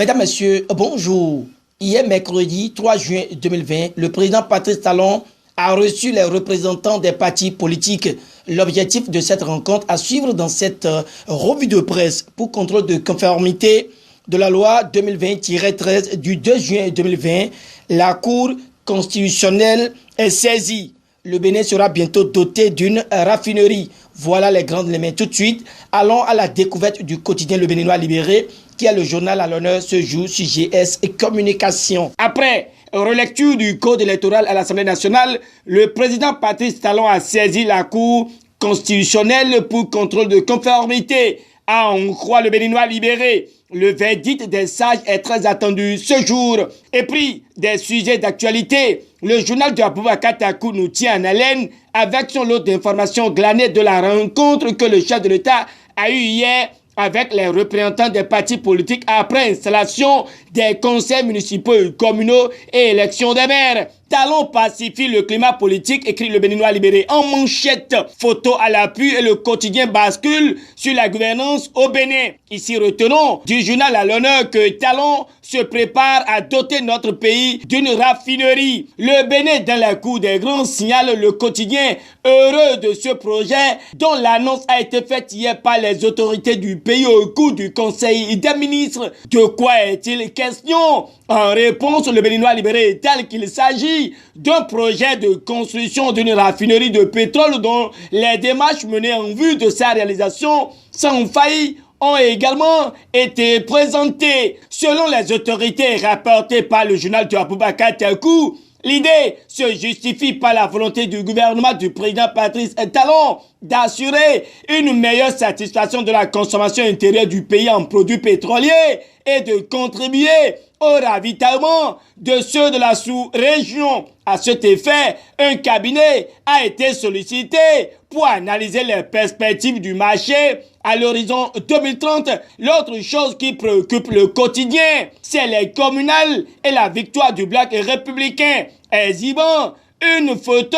Mesdames, Messieurs, bonjour. Hier, mercredi 3 juin 2020, le président Patrice Talon a reçu les représentants des partis politiques. L'objectif de cette rencontre à suivre dans cette revue de presse pour contrôle de conformité de la loi 2020-13 du 2 juin 2020, la Cour constitutionnelle est saisie. Le Bénin sera bientôt doté d'une raffinerie. Voilà les grandes lignes. Tout de suite, allons à la découverte du quotidien Le Béninois Libéré, qui est le journal à l'honneur ce jour sur GS et Communication. Après relecture du code électoral à l'Assemblée nationale, le président Patrice Talon a saisi la Cour constitutionnelle pour contrôle de conformité. À en croire Le Béninois Libéré, le verdict des sages est très attendu ce jour. Et puis, des sujets d'actualité, le journal de Aboubacar Takou nous tient en haleine avec son lot d'informations glanées de la rencontre que le chef de l'État a eue hier avec les représentants des partis politiques après installation des conseils municipaux et communaux et élection des maires. Talon pacifie le climat politique, écrit Le Béninois Libéré en manchette. Photo à l'appui et le quotidien bascule sur la gouvernance au Bénin. Ici, retenons du journal à l'honneur que Talon se prépare à doter notre pays d'une raffinerie. Le Bénin dans la cour des grands signale le quotidien heureux de ce projet dont l'annonce a été faite hier par les autorités du pays au cours du Conseil des ministres. De quoi est-il question? En réponse, Le Béninois Libéré est tel qu'il s'agit d'un projet de construction d'une raffinerie de pétrole dont les démarches menées en vue de sa réalisation sans faille ont également été présentées. Selon les autorités rapportées par le journal de Aboubacar Takou, l'idée se justifie par la volonté du gouvernement du président Patrice Talon d'assurer une meilleure satisfaction de la consommation intérieure du pays en produits pétroliers et de contribuer au ravitaillement de ceux de la sous-région. À cet effet, un cabinet a été sollicité pour analyser les perspectives du marché à l'horizon 2030. L'autre chose qui préoccupe le quotidien, c'est les communales et la victoire du bloc républicain. Exhibant une photo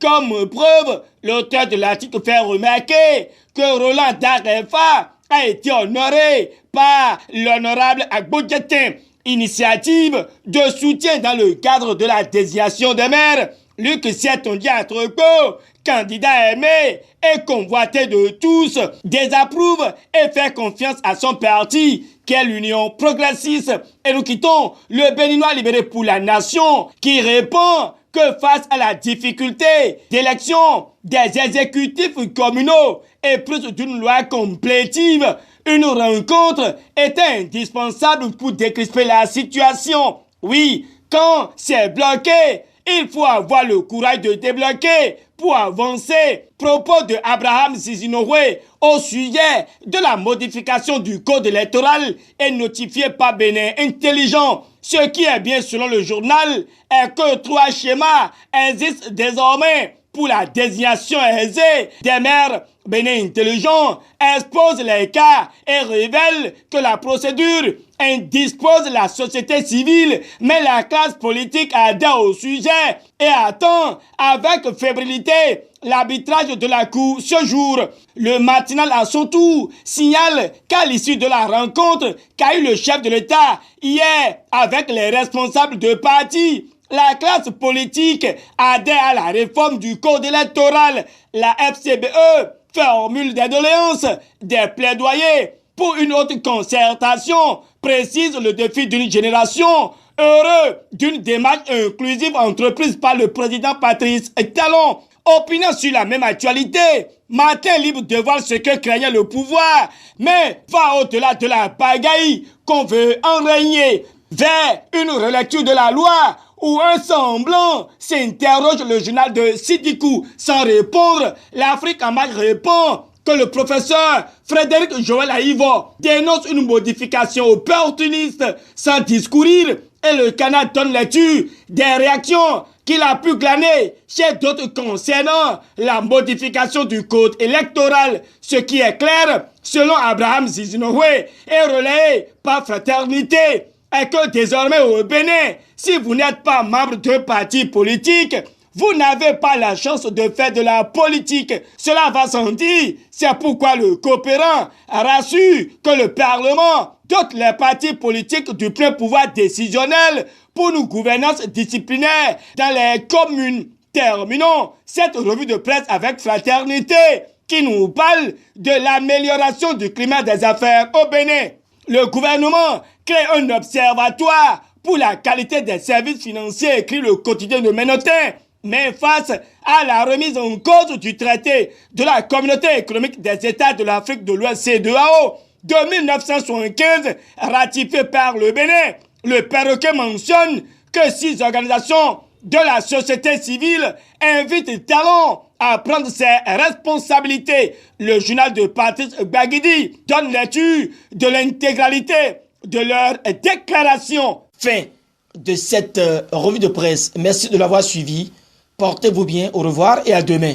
comme preuve, l'auteur de l'article fait remarquer que Roland Darefa a été honoré par l'honorable Agbodjetin. Initiative de soutien dans le cadre de la désignation des maires. Luc Sietondia Atroko, candidat aimé et convoité de tous, désapprouve et fait confiance à son parti, qu'est l'Union progressiste. Et nous quittons Le Béninois Libéré pour la nation, qui répond que face à la difficulté d'élection des exécutifs communaux et plus d'une loi complétive, une rencontre était indispensable pour décrisper la situation. Oui, quand c'est bloqué, il faut avoir le courage de débloquer pour avancer. Propos de Abraham Zizinowe au sujet de la modification du code électoral est notifié par Bénin Intelligent. Ce qui est bien selon le journal est que 3 schémas existent désormais pour la désignation aisée des maires. Bénin Intelligent expose les cas et révèle que la procédure indispose la société civile, mais la classe politique adhère au sujet et attend avec fébrilité l'arbitrage de la Cour ce jour. Le matinal à son tour signale qu'à l'issue de la rencontre qu'a eu le chef de l'État hier avec les responsables de partis, la classe politique adhère à la réforme du code électoral. La FCBE formule des doléances, des plaidoyers pour une autre concertation, précise le défi d'une génération, heureux d'une démarche inclusive entreprise par le président Patrice Talon. Opinion sur la même actualité, Matin libre de voir ce que craignait le pouvoir, mais va au-delà de la pagaille qu'on veut enrayer, vers une relecture de la loi où un semblant s'interroge le journal de Sidikou. Sans répondre, l'Afrique en marche répond que le professeur Frédéric Joël Aïvo dénonce une modification opportuniste sans discourir et le Canada donne lecture des réactions qu'il a pu glaner chez d'autres concernant la modification du code électoral. Ce qui est clair, selon Abraham Zizinowe, et relayé par Fraternité, est que désormais au Bénin, si vous n'êtes pas membre d'un parti politique, vous n'avez pas la chance de faire de la politique. Cela va sans dire. C'est pourquoi le coopérant rassure que le Parlement dote les partis politiques du plein pouvoir décisionnel pour une gouvernance disciplinaire dans les communes. Terminons cette revue de presse avec fraternité qui nous parle de l'amélioration du climat des affaires au Bénin. Le gouvernement crée un observatoire pour la qualité des services financiers, écrit le quotidien de Ménotin. Mais face à la remise en cause du traité de la Communauté économique des États de l'Afrique de l'Ouest CEDEAO de 1975, ratifié par le Bénin, le perroquet mentionne que 6 organisations de la société civile invitent Talon à prendre ses responsabilités. Le journal de Patrice Baguidi donne lecture de l'intégralité de leur déclaration. Fin de cette revue de presse. Merci de l'avoir suivi. Portez-vous bien, au revoir et à demain.